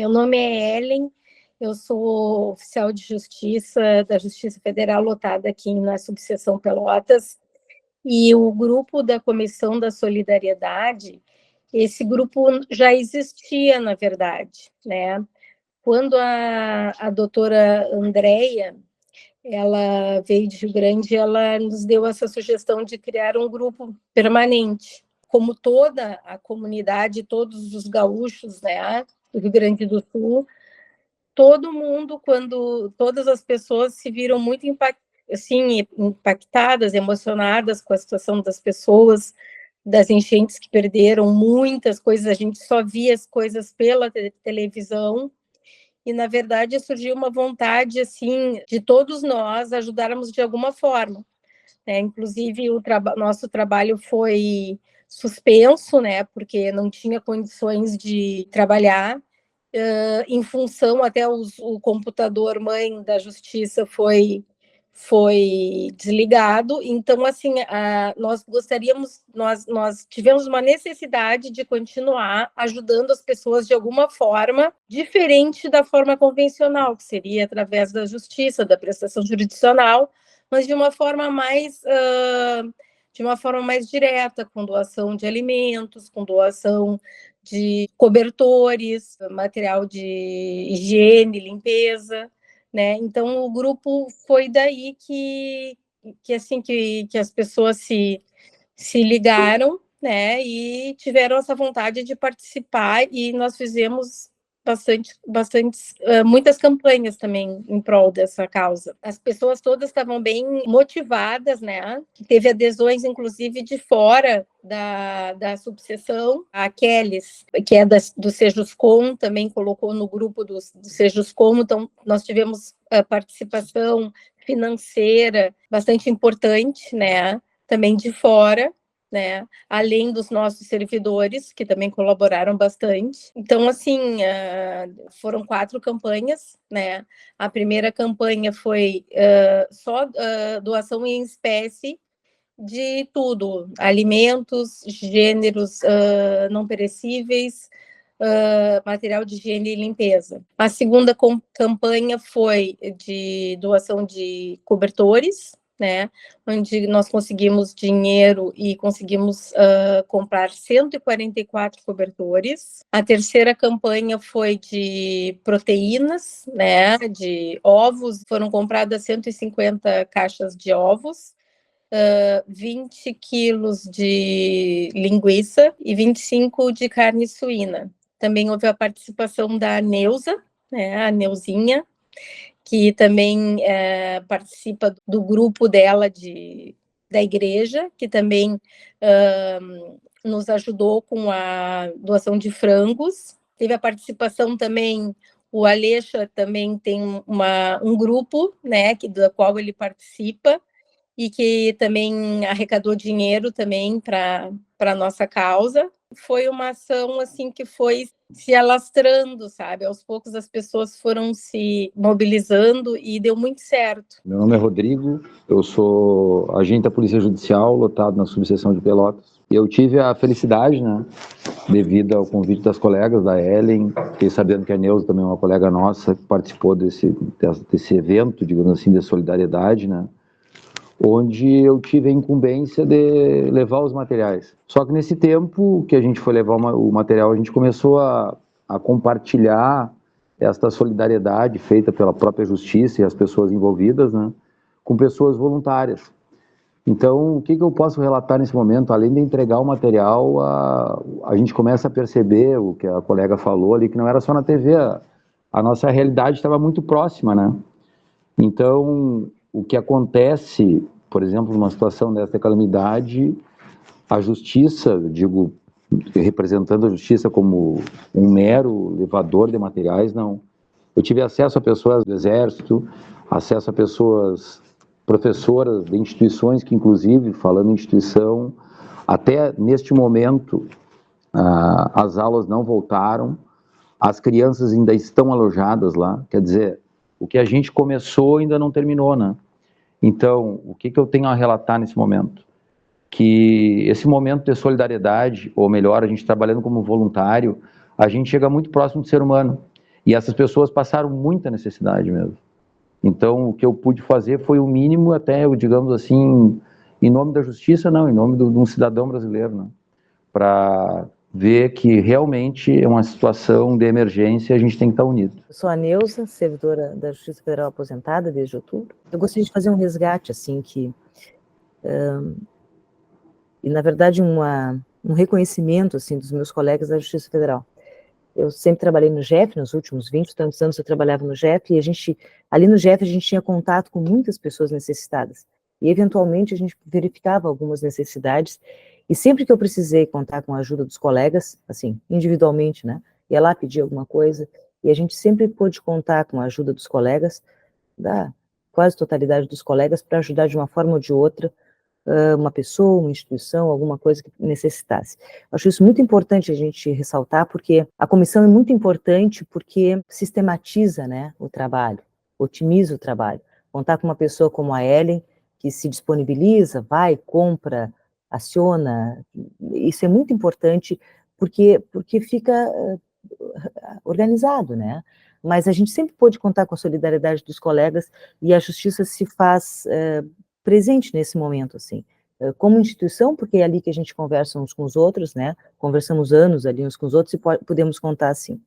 Meu nome é Ellen, eu sou oficial de justiça da Justiça Federal lotada aqui na subseção Pelotas, e o grupo da Comissão da Solidariedade, esse grupo já existia, na verdade, né? Quando a doutora Andréia, ela veio de Rio Grande, ela nos deu essa sugestão de criar um grupo permanente, como toda a comunidade, todos os gaúchos, né, do Rio Grande do Sul, todo mundo, quando todas as pessoas se viram muito impactadas, emocionadas com a situação das pessoas, das enchentes que perderam muitas coisas, a gente só via as coisas pela televisão, e na verdade surgiu uma vontade assim de todos nós ajudarmos de alguma forma, né? Inclusive nosso trabalho foi suspenso, né, porque não tinha condições de trabalhar, em função até o computador mãe da justiça foi desligado. Então, assim, nós gostaríamos, nós tivemos uma necessidade de continuar ajudando as pessoas de alguma forma, diferente da forma convencional, que seria através da justiça, da prestação jurisdicional, mas de uma forma mais direta, com doação de alimentos, com doação de cobertores, material de higiene, limpeza, né? Então o grupo foi daí que as pessoas se ligaram, né? E tiveram essa vontade de participar, e nós fizemos muitas campanhas também em prol dessa causa. As pessoas todas estavam bem motivadas, né? Teve adesões, inclusive, de fora da subseção. A Kelis, que é do Sejuscom, também colocou no grupo do Sejuscom. Então, nós tivemos a participação financeira bastante importante, né? Também de fora, né? Além dos nossos servidores, que também colaboraram bastante. Então, assim, foram 4 campanhas, né? A primeira campanha foi só doação em espécie de tudo, alimentos, gêneros não perecíveis, material de higiene e limpeza. A segunda campanha foi de doação de cobertores, né, onde nós conseguimos dinheiro e conseguimos comprar 144 cobertores. A terceira campanha foi de proteínas, né, de ovos. Foram compradas 150 caixas de ovos, 20 quilos de linguiça e 25 de carne suína. Também houve a participação da Neuza, né, a Neuzinha, que também participa do grupo dela da igreja, que também nos ajudou com a doação de frangos. Teve a participação também, o Alexa também tem um grupo, né, do qual ele participa, e que também arrecadou dinheiro também para a nossa causa. Foi uma ação assim que foi se alastrando, sabe? Aos poucos as pessoas foram se mobilizando e deu muito certo. Meu nome é Rodrigo, eu sou agente da Polícia Judicial, lotado na subseção de Pelotas. E eu tive a felicidade, né, devido ao convite das colegas, da Ellen, fiquei sabendo que a Neuza também é uma colega nossa, que participou desse evento, digamos assim, de solidariedade, né, onde eu tive a incumbência de levar os materiais. Só que nesse tempo que a gente foi levar o material, a gente começou a compartilhar esta solidariedade feita pela própria justiça e as pessoas envolvidas, né, com pessoas voluntárias. Então, o que eu posso relatar nesse momento? Além de entregar o material, a gente começa a perceber o que a colega falou ali, que não era só na TV, a nossa realidade estava muito próxima, né? Então, o que acontece, por exemplo, numa situação dessa calamidade, a justiça, digo, representando a justiça como um mero levador de materiais, não. Eu tive acesso a pessoas do Exército, acesso a pessoas professoras de instituições que, inclusive, falando em instituição, até neste momento, as aulas não voltaram, as crianças ainda estão alojadas lá, quer dizer, o que a gente começou ainda não terminou, né? Então, o que eu tenho a relatar nesse momento? Que esse momento de solidariedade, ou melhor, a gente trabalhando como voluntário, a gente chega muito próximo do ser humano. E essas pessoas passaram muita necessidade mesmo. Então, o que eu pude fazer foi o mínimo, até, digamos assim, em nome da justiça, não, em nome de um cidadão brasileiro, né? Para ver que realmente é uma situação de emergência e a gente tem que estar unido. Eu sou a Neuza, servidora da Justiça Federal aposentada desde outubro. Eu gostaria de fazer um resgate, assim, e na verdade um reconhecimento, assim, dos meus colegas da Justiça Federal. Eu sempre trabalhei no JEF, nos últimos 20 e tantos anos eu trabalhava no JEF, e ali no JEF a gente tinha contato com muitas pessoas necessitadas, e eventualmente a gente verificava algumas necessidades, e sempre que eu precisei contar com a ajuda dos colegas, assim, individualmente, né, ia lá pedir alguma coisa, e a gente sempre pôde contar com a ajuda dos colegas, da quase totalidade dos colegas, para ajudar de uma forma ou de outra, uma pessoa, uma instituição, alguma coisa que necessitasse. Acho isso muito importante a gente ressaltar, porque a comissão é muito importante porque sistematiza, né, o trabalho, otimiza o trabalho. Contar com uma pessoa como a Ellen, que se disponibiliza, vai, compra, aciona, isso é muito importante porque fica organizado, né? Mas a gente sempre pôde contar com a solidariedade dos colegas e a justiça se faz presente nesse momento, assim, como instituição, porque é ali que a gente conversa uns com os outros, né, conversamos anos ali uns com os outros e podemos contar assim.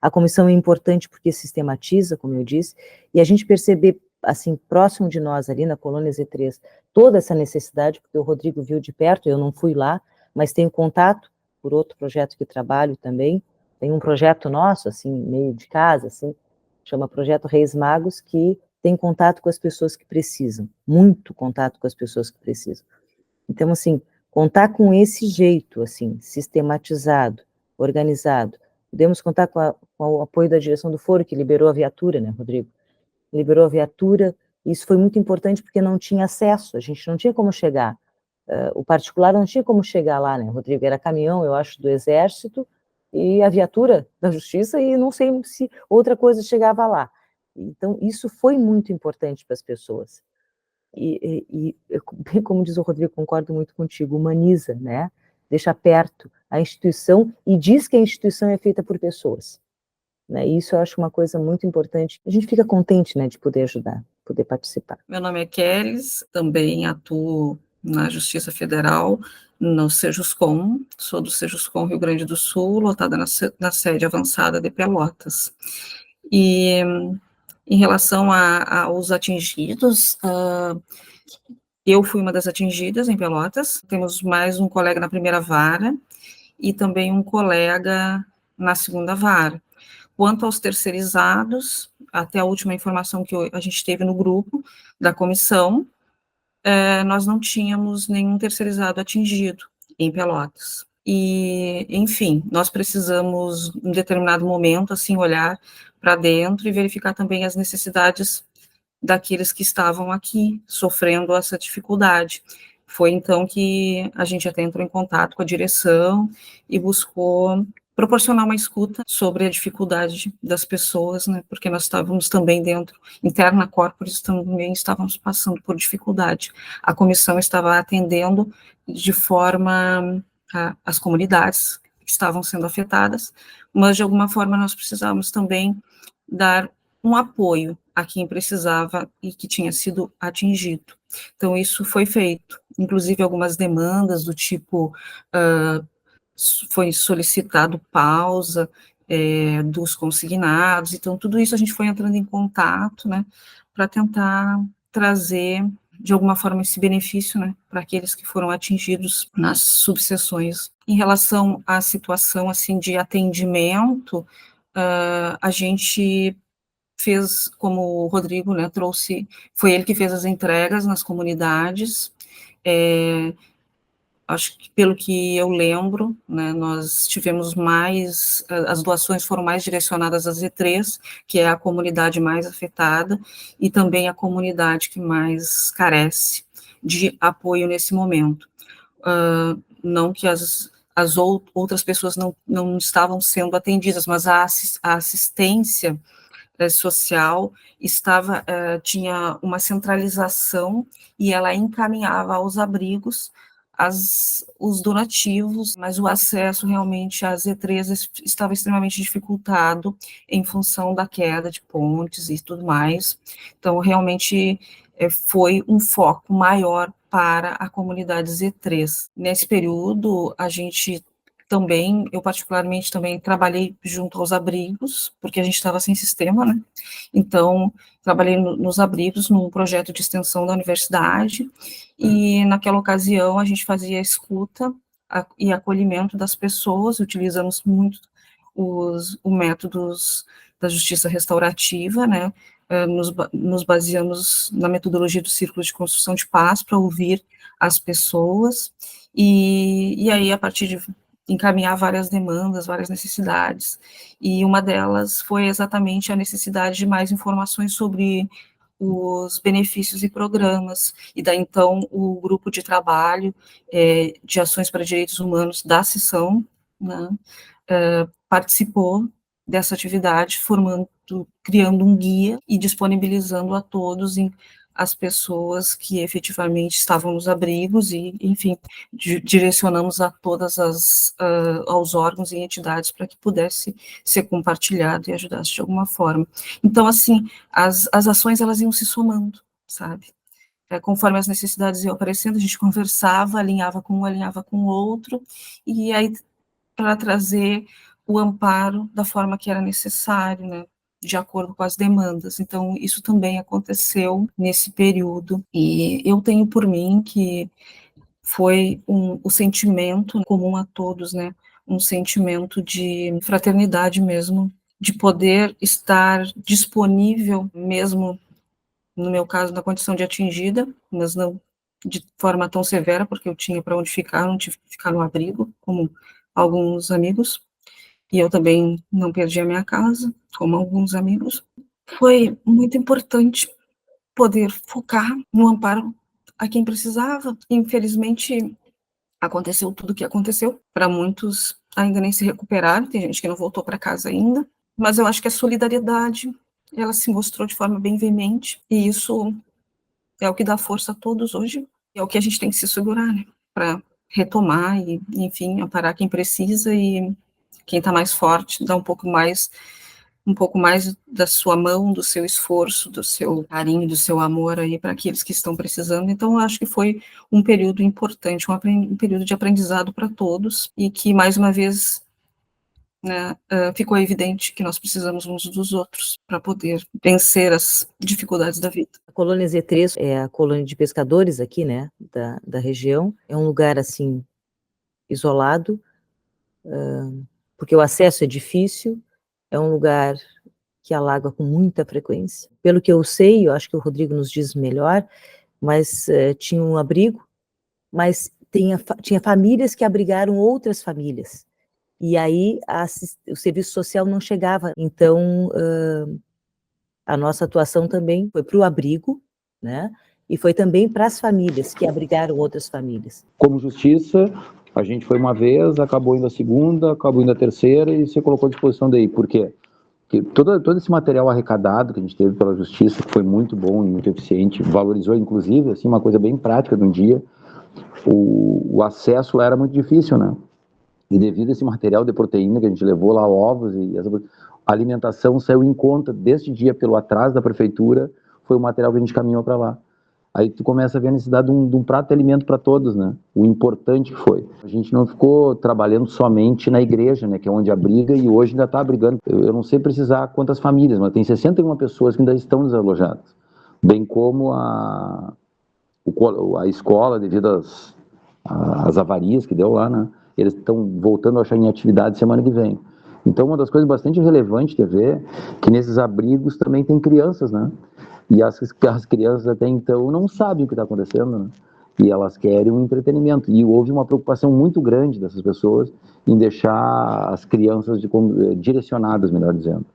A comissão é importante porque sistematiza, como eu disse, e a gente perceber, assim, próximo de nós ali na Colônia Z3, toda essa necessidade, porque o Rodrigo viu de perto, eu não fui lá, mas tenho contato por outro projeto que trabalho também, tem um projeto nosso, assim, meio de casa, assim, chama Projeto Reis Magos, que tem contato com as pessoas que precisam, muito contato com as pessoas que precisam. Então, assim, contar com esse jeito, assim, sistematizado, organizado, podemos contar com o apoio da direção do foro, que liberou a viatura, né, Rodrigo? Liberou a viatura, e isso foi muito importante porque não tinha acesso, a gente não tinha como chegar, o particular não tinha como chegar lá, né, Rodrigo? Era caminhão, eu acho, do Exército, e a viatura da Justiça, e não sei se outra coisa chegava lá. Então, isso foi muito importante para as pessoas. E, como diz o Rodrigo, concordo muito contigo, humaniza, né? Deixa perto a instituição e diz que a instituição é feita por pessoas. Né? E isso eu acho uma coisa muito importante. A gente fica contente, né, de poder ajudar, poder participar. Meu nome é Kelis, também atuo na Justiça Federal, no Sejuscom, sou do Sejuscom Rio Grande do Sul, lotada na sede avançada de Pelotas. E em relação aos atingidos, eu fui uma das atingidas em Pelotas, temos mais um colega na primeira vara e também um colega na segunda vara. Quanto aos terceirizados, até a última informação que a gente teve no grupo da comissão, nós não tínhamos nenhum terceirizado atingido em Pelotas. E, enfim, nós precisamos, em determinado momento, assim, olhar para dentro e verificar também as necessidades daqueles que estavam aqui, sofrendo essa dificuldade. Foi, então, que a gente até entrou em contato com a direção e buscou proporcionar uma escuta sobre a dificuldade das pessoas, né, porque nós estávamos também dentro, interna corporis também estávamos passando por dificuldade. A comissão estava atendendo de forma as comunidades que estavam sendo afetadas, mas de alguma forma nós precisávamos também dar um apoio a quem precisava e que tinha sido atingido. Então isso foi feito, inclusive algumas demandas do tipo foi solicitado pausa dos consignados, então tudo isso a gente foi entrando em contato, né, para tentar trazer, de alguma forma, esse benefício, né, para aqueles que foram atingidos nas subseções. Em relação à situação, assim, de atendimento, a gente fez, como o Rodrigo, né, trouxe, foi ele que fez as entregas nas comunidades, acho que pelo que eu lembro, né, nós tivemos mais, as doações foram mais direcionadas à Z3, que é a comunidade mais afetada, e também a comunidade que mais carece de apoio nesse momento. Não que as outras pessoas não estavam sendo atendidas, mas a assistência social tinha uma centralização e ela encaminhava aos abrigos os donativos, mas o acesso realmente às Z3 estava extremamente dificultado em função da queda de pontes e tudo mais. Então, realmente, foi um foco maior para a comunidade Z3. Nesse período, a gente também, eu particularmente também trabalhei junto aos abrigos, porque a gente estava sem sistema, né? Então, trabalhei nos abrigos, num projeto de extensão da universidade, e naquela ocasião a gente fazia a escuta e acolhimento das pessoas, utilizamos muito os métodos da justiça restaurativa, né? Nos baseamos na metodologia do Círculo de Construção de Paz para ouvir as pessoas, e aí, a partir de encaminhar várias demandas, várias necessidades, e uma delas foi exatamente a necessidade de mais informações sobre os benefícios e programas, e daí então o grupo de trabalho de ações para direitos humanos da seção, né, participou dessa atividade, criando um guia e disponibilizando a todos as pessoas que efetivamente estavam nos abrigos e, enfim, direcionamos a todas aos órgãos e entidades para que pudesse ser compartilhado e ajudasse de alguma forma. Então, assim, as ações, elas iam se somando, sabe? Conforme as necessidades iam aparecendo, a gente conversava, alinhava com um, alinhava com o outro, e aí para trazer o amparo da forma que era necessário, né, de acordo com as demandas. Então, isso também aconteceu nesse período, e eu tenho por mim que foi o sentimento comum a todos, né, um sentimento de fraternidade mesmo, de poder estar disponível, mesmo, no meu caso, na condição de atingida, mas não de forma tão severa, porque eu tinha para onde ficar, não tive que ficar no abrigo, como alguns amigos, e eu também não perdi a minha casa, como alguns amigos. Foi muito importante poder focar no amparo a quem precisava. Infelizmente, aconteceu tudo o que aconteceu. Para muitos, ainda nem se recuperaram, tem gente que não voltou para casa ainda, mas eu acho que a solidariedade, ela se mostrou de forma bem veemente, e isso é o que dá força a todos hoje, é o que a gente tem que se segurar, né, para retomar e, enfim, amparar quem precisa, e quem está mais forte dá um pouco mais da sua mão, do seu esforço, do seu carinho, do seu amor aí para aqueles que estão precisando. Então, eu acho que foi um período importante, um período de aprendizado para todos, e que, mais uma vez, né, ficou evidente que nós precisamos uns dos outros para poder vencer as dificuldades da vida. A colônia Z3 é a colônia de pescadores aqui, né, da região. É um lugar, assim, isolado, porque o acesso é difícil, é um lugar que alaga com muita frequência. Pelo que eu sei, eu acho que o Rodrigo nos diz melhor, mas tinha um abrigo, mas tinha famílias que abrigaram outras famílias, e aí o serviço social não chegava. Então, a nossa atuação também foi para o abrigo, né, e foi também para as famílias que abrigaram outras famílias. Como justiça, a gente foi uma vez, acabou indo a segunda, acabou indo a terceira, e você colocou à disposição daí. Por quê? Porque todo esse material arrecadado que a gente teve pela justiça, que foi muito bom e muito eficiente, valorizou, inclusive, assim, uma coisa bem prática de um dia, o acesso lá era muito difícil, né? E devido a esse material de proteína que a gente levou lá, ovos e a alimentação saiu em conta deste dia pelo atraso da prefeitura, foi o material que a gente caminhou para lá. Aí tu começa a ver a necessidade de um prato de alimento para todos, né? O importante que foi. A gente não ficou trabalhando somente na igreja, né? Que é onde abriga, e hoje ainda está abrigando. Eu não sei precisar quantas famílias, mas tem 61 pessoas que ainda estão desalojadas. Bem como a escola, devido às avarias que deu lá, né? Eles estão voltando a achar em atividade semana que vem. Então, uma das coisas bastante relevantes de ver é que nesses abrigos também tem crianças, né? E as crianças até então não sabem o que está acontecendo, né? E elas querem um entretenimento. E houve uma preocupação muito grande dessas pessoas em deixar as crianças direcionadas, melhor dizendo.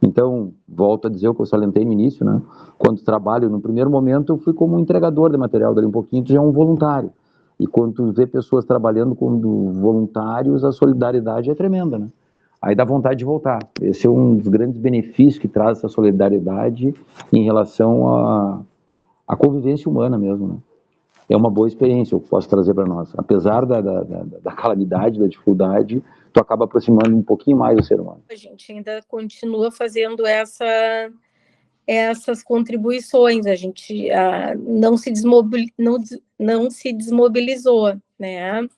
Então, volto a dizer o que eu salientei no início, né? Quando trabalho, no primeiro momento, eu fui como um entregador de material, dali um pouquinho, tu já é um voluntário. E quando tu vê pessoas trabalhando como voluntários, a solidariedade é tremenda, né? Aí dá vontade de voltar. Esse é um dos grandes benefícios que traz essa solidariedade em relação à convivência humana mesmo, né? é uma boa experiência, eu posso trazer para nós. Apesar da calamidade, da dificuldade, tu acaba aproximando um pouquinho mais do ser humano. A gente ainda continua fazendo essas contribuições, a gente não se desmobilizou, né?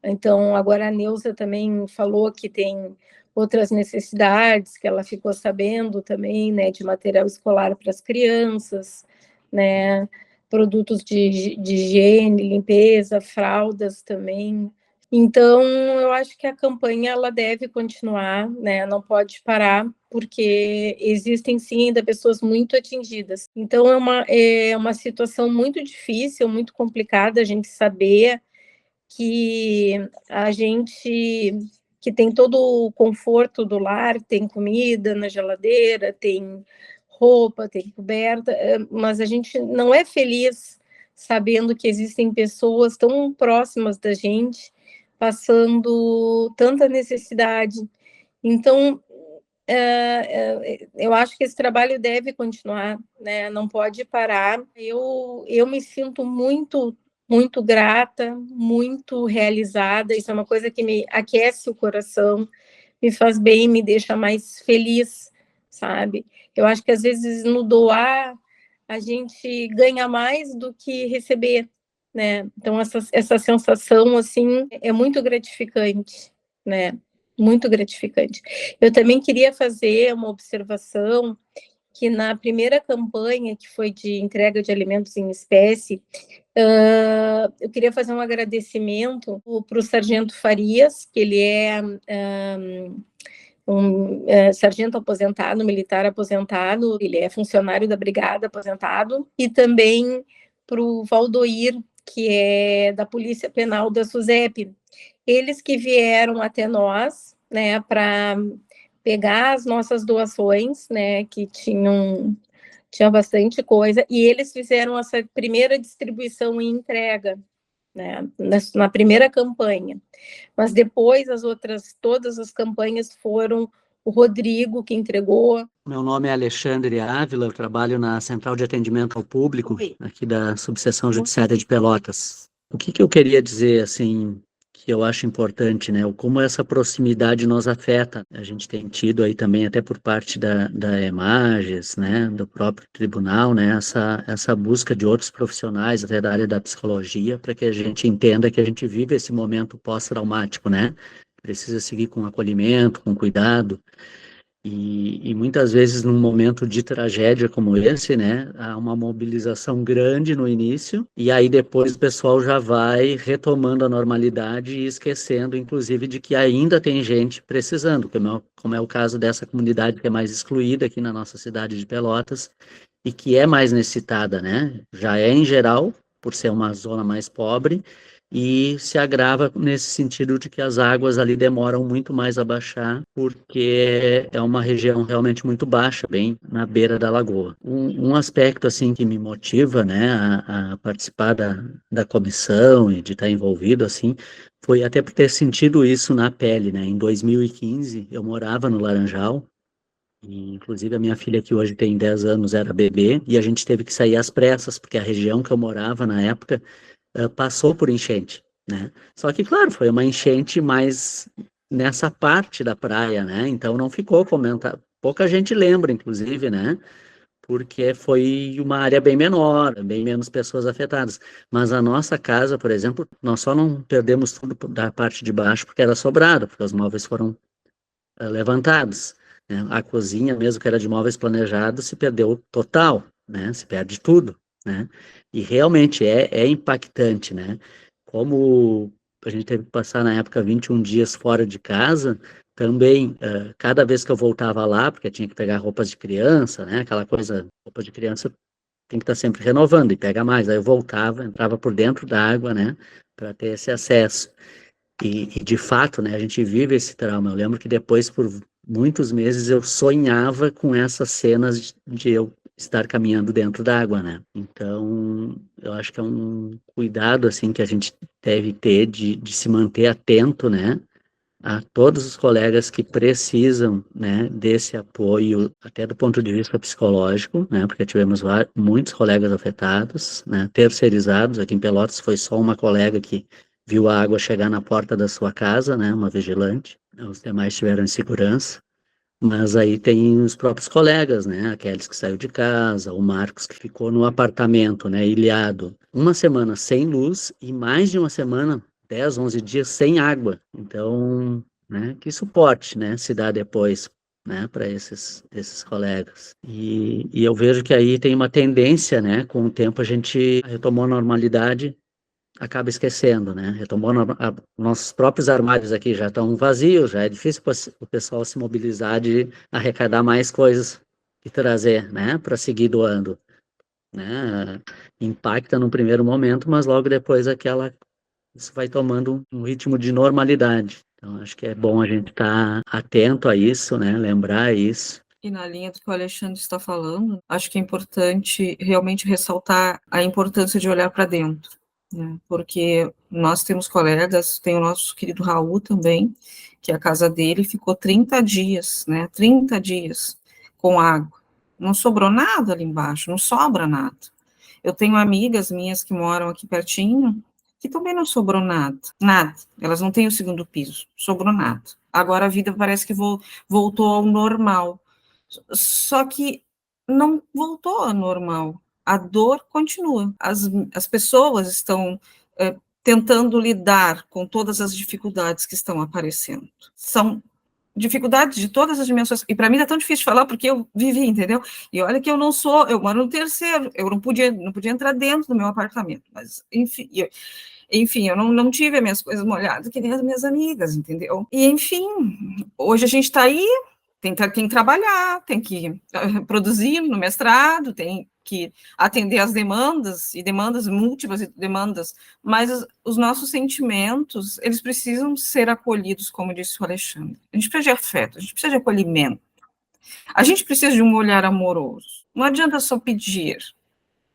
Então, agora a Neuza também falou que tem outras necessidades, que ela ficou sabendo também, né, de material escolar para as crianças, né, produtos de higiene, limpeza, fraldas também. Então, eu acho que a campanha ela deve continuar, né, não pode parar, porque existem sim ainda pessoas muito atingidas. Então, é uma situação muito difícil, muito complicada a gente saber que a gente que tem todo o conforto do lar, tem comida na geladeira, tem roupa, tem coberta, mas a gente não é feliz sabendo que existem pessoas tão próximas da gente passando tanta necessidade. Então, eu acho que esse trabalho deve continuar, né? Não pode parar. Eu me sinto muito grata, muito realizada. Isso é uma coisa que me aquece o coração, me faz bem, me deixa mais feliz, sabe? Eu acho que às vezes no doar a gente ganha mais do que receber, né? Então essa sensação assim é muito gratificante, né? Muito gratificante. Eu também queria fazer uma observação que na primeira campanha, que foi de entrega de alimentos em espécie, eu queria fazer um agradecimento para o Sargento Farias, que ele é sargento aposentado, militar aposentado, ele é funcionário da brigada aposentado, e também para o Valdoir, que é da Polícia Penal da SUSEP. Eles que vieram até nós, né, para pegar as nossas doações, né, que tinha bastante coisa, e eles fizeram essa primeira distribuição e entrega, né, na primeira campanha. Mas depois todas as campanhas foram o Rodrigo que entregou. Meu nome é Alexandre Ávila, eu trabalho na Central de Atendimento ao Público, aqui da Subseção Judiciária de Pelotas. O que eu queria dizer, assim, que eu acho importante, né, como essa proximidade nos afeta. A gente tem tido aí também, até por parte da EMAGES, né, do próprio tribunal, né, essa busca de outros profissionais, até da área da psicologia, para que a gente entenda que a gente vive esse momento pós-traumático, né, precisa seguir com acolhimento, com cuidado. E muitas vezes num momento de tragédia como esse, né, há uma mobilização grande no início e aí depois o pessoal já vai retomando a normalidade e esquecendo, inclusive, de que ainda tem gente precisando, como é o caso dessa comunidade que é mais excluída aqui na nossa cidade de Pelotas e que é mais necessitada, né, já é em geral, por ser uma zona mais pobre, e se agrava nesse sentido de que as águas ali demoram muito mais a baixar, porque é uma região realmente muito baixa, bem na beira da lagoa. Um aspecto assim que me motiva, né, a participar da comissão e de estar envolvido assim, foi até por ter sentido isso na pele, né? Em 2015 eu morava no Laranjal. E, inclusive, a minha filha, que hoje tem 10 anos, era bebê, e a gente teve que sair às pressas, porque a região que eu morava na época passou por enchente, né? Só que, claro, foi uma enchente mais nessa parte da praia, né? Então não ficou comentado. Pouca gente lembra, inclusive, né? Porque foi uma área bem menor, bem menos pessoas afetadas. Mas a nossa casa, por exemplo, nós só não perdemos tudo da parte de baixo porque era sobrado, porque os móveis foram levantados, né? A cozinha, mesmo que era de móveis planejados, se perdeu total, né? Se perde tudo, né? E realmente é impactante, né? Como a gente teve que passar na época 21 dias fora de casa, também, cada vez que eu voltava lá, porque tinha que pegar roupas de criança, né? Aquela coisa, roupa de criança tem que estar sempre renovando e pega mais. Aí eu voltava, entrava por dentro da água, né? Para ter esse acesso. E de fato, né, a gente vive esse trauma. Eu lembro que depois, por muitos meses, eu sonhava com essas cenas de eu estar caminhando dentro d'água, né? Então, eu acho que é um cuidado, assim, que a gente deve ter de se manter atento, né? a todos os colegas que precisam, né, desse apoio, até do ponto de vista psicológico, né, porque tivemos muitos colegas afetados, né, terceirizados. Aqui em Pelotas foi só uma colega que viu a água chegar na porta da sua casa, né, uma vigilante. Os demais tiveram insegurança. Mas aí tem os próprios colegas, né? Aqueles que saiu de casa, o Marcos que ficou no apartamento, né? Ilhado. Uma semana sem luz e mais de uma semana, 10, 11 dias sem água. Então, né? Que suporte, né? Se dá depois, né? Para esses colegas. E eu vejo que aí tem uma tendência, né? Com o tempo a gente retomou a normalidade, acaba esquecendo, né? Retomando nossos próprios armários aqui já estão vazios, já é difícil o pessoal se mobilizar de arrecadar mais coisas e trazer, né, para seguir doando, né? Impacta no primeiro momento, mas logo depois isso vai tomando um ritmo de normalidade. Então acho que é bom a gente estar atento a isso, né? Lembrar isso. E na linha do que o Alexandre está falando, acho que é importante realmente ressaltar a importância de olhar para dentro, né? Porque nós temos colegas, tem o nosso querido Raul também, que a casa dele ficou 30 dias, né? 30 dias com água. Não sobrou nada ali embaixo, não sobra nada. Eu tenho amigas minhas que moram aqui pertinho, que também não sobrou nada, nada. Elas não têm o segundo piso, sobrou nada. Agora a vida parece que voltou ao normal. Só que não voltou ao normal. A dor continua. As pessoas estão tentando lidar com todas as dificuldades que estão aparecendo. São dificuldades de todas as dimensões. E para mim é tão difícil falar porque eu vivi, entendeu? E olha que eu moro no terceiro, eu não podia entrar dentro do meu apartamento. Mas, enfim, eu não tive as minhas coisas molhadas que nem as minhas amigas, entendeu? E, enfim, hoje a gente está aí, tem que trabalhar, tem que produzir no mestrado, tem que atender às demandas, e demandas múltiplas, e demandas, mas os nossos sentimentos, eles precisam ser acolhidos, como disse o Alexandre. A gente precisa de afeto, a gente precisa de acolhimento, a gente precisa de um olhar amoroso. Não adianta só pedir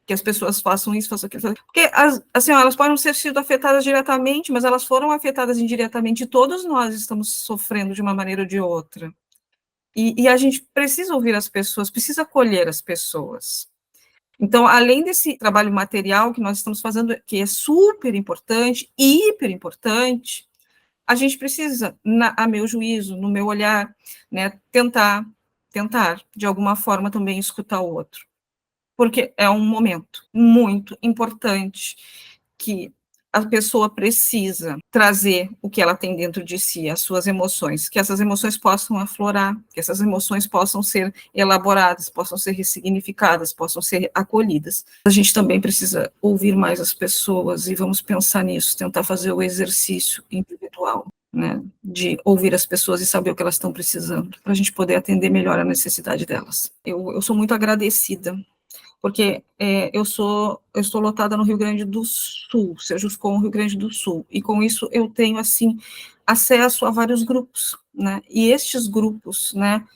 que as pessoas façam isso, façam aquilo, porque assim, elas podem ter sido afetadas diretamente, mas elas foram afetadas indiretamente, e todos nós estamos sofrendo de uma maneira ou de outra. E a gente precisa ouvir as pessoas, precisa acolher as pessoas. Então, além desse trabalho material que nós estamos fazendo, que é super importante, hiper importante, a gente precisa, a meu juízo, no meu olhar, né, tentar, de alguma forma, também escutar o outro. Porque é um momento muito importante que a pessoa precisa trazer o que ela tem dentro de si, as suas emoções, que essas emoções possam aflorar, que essas emoções possam ser elaboradas, possam ser ressignificadas, possam ser acolhidas. A gente também precisa ouvir mais as pessoas e vamos pensar nisso, tentar fazer o exercício individual, né, de ouvir as pessoas e saber o que elas estão precisando, para a gente poder atender melhor a necessidade delas. Eu sou muito agradecida, porque eu estou lotada no Rio Grande do Sul, Sejuscom, Rio Grande do Sul, e com isso eu tenho, assim, acesso a vários grupos, né, e estes grupos, né,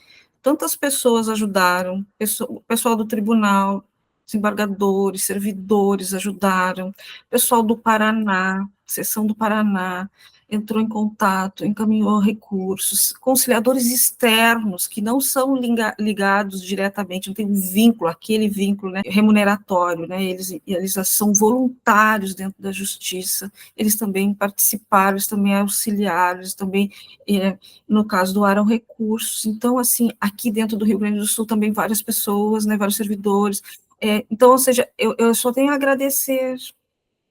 tantas pessoas ajudaram, o pessoal do tribunal, desembargadores, servidores ajudaram, pessoal do Paraná, seção do Paraná, entrou em contato, encaminhou recursos, conciliadores externos, que não são ligados diretamente, não tem um vínculo, aquele vínculo, né, remuneratório, né, eles são voluntários dentro da justiça, eles também participaram, eles também auxiliaram, eles também, no caso, doaram recursos. Então, assim, aqui dentro do Rio Grande do Sul também várias pessoas, né, vários servidores. Então, ou seja, eu só tenho a agradecer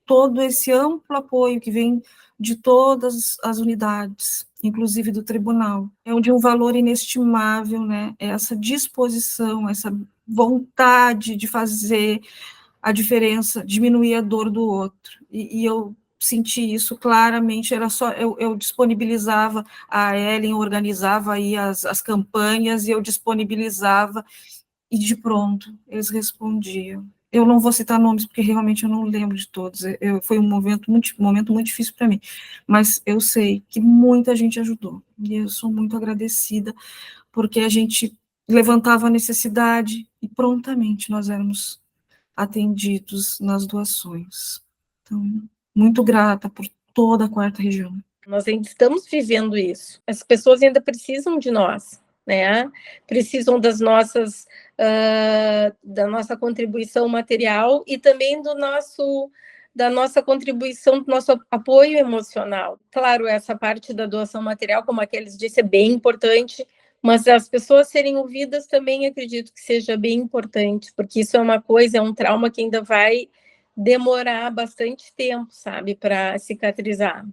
todo esse amplo apoio que vem de todas as unidades, inclusive do tribunal. É de um valor inestimável, né? Essa disposição, essa vontade de fazer a diferença, diminuir a dor do outro. E eu senti isso claramente, era só, eu disponibilizava, a Ellen organizava aí as campanhas, e eu disponibilizava, e de pronto, eles respondiam. Eu não vou citar nomes, porque realmente eu não lembro de todos, foi um momento muito difícil para mim, mas eu sei que muita gente ajudou, e eu sou muito agradecida, porque a gente levantava a necessidade, e prontamente nós éramos atendidos nas doações. Então, muito grata por toda a quarta região. Nós ainda estamos vivendo isso. As pessoas ainda precisam de nós, né? Precisam da nossa contribuição material e também da nossa contribuição, do nosso apoio emocional. Claro, essa parte da doação material, como aqueles disse, é bem importante, mas as pessoas serem ouvidas também acredito que seja bem importante, porque isso é um trauma que ainda vai demorar bastante tempo, sabe, para cicatrizar.